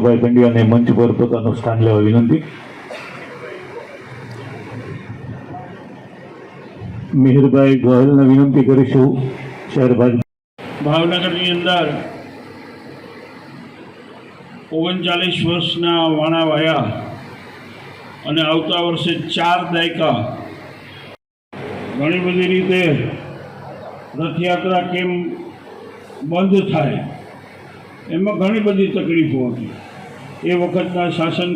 ભાઈ પંડ્યાને મંચ પર પોતાનું સ્થાન લેવા વિનંતી। મિહિરભાઈ ગોહિલને વિનંતી કરીશું। શહેર ભાજપ ભાવનગરની અંદર 39 વર્ષના વાણા વાયા અને આવતા વર્ષે 4 દાયકા ઘણી બધી રીતે રથયાત્રા કેમ બંધ થાય એમાં ઘણી બધી તકલીફો હતી। એ વખતના શાસન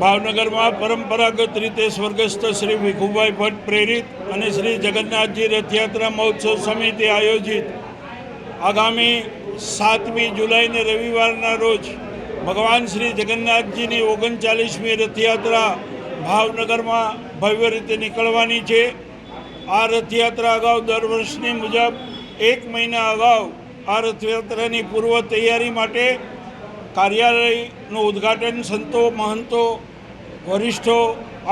ભાવનગરમાં પરંપરાગત રીતે સ્વર્ગસ્થ શ્રી ભીખુભાઈ ભટ્ટ પ્રેરિત અને શ્રી જગન્નાથજી રથયાત્રા મહોત્સવ સમિતિ આયોજિત આગામી 7મી જુલાઈને રવિવારના રોજ ભગવાન શ્રી જગન્નાથજીની 39મી રથયાત્રા ભાવનગરમાં ભવ્ય રીતે નીકળવાની છે। આ રથયાત્રા અગાઉ દર વર્ષની મુજબ 1 મહિના અગાઉ આ રથયાત્રાની પૂર્વ તૈયારી માટે કાર્યાલયનું ઉદ્ઘાટન સંતો મહંતો વરિષ્ઠો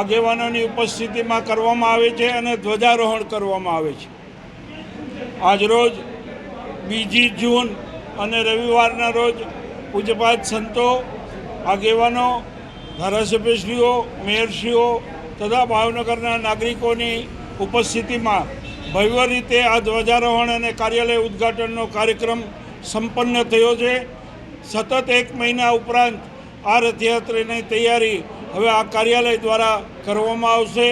આગેવાનોની ઉપસ્થિતિમાં કરવામાં આવે છે અને ધ્વજારોહણ કરવામાં આવે છે। આજરોજ 2 જૂન અને રવિવારના રોજ પૂજ્યપાદ સંતો આગેવાનો ધારાસભ્યશ્રીઓ મેયરશ્રીઓ તથા ભાવનગરના નાગરિકોની ઉપસ્થિતિમાં ભવ્ય રીતે આ ધ્વજારોહણ અને કાર્યાલય ઉદ્ઘાટનનો કાર્યક્રમ સંપન્ન થયો છે। સતત 1 મહિના ઉપરાંત આ રથયાત્રાની તૈયારી હવે આ કાર્યાલય દ્વારા કરવામાં આવશે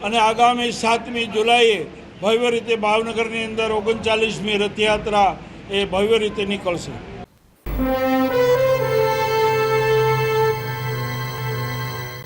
અને આગામી 7મી જુલાઈએ ભવ્ય રીતે ભાવનગરની અંદર 39મી રથયાત્રા એ ભવ્ય રીતે નીકળશે।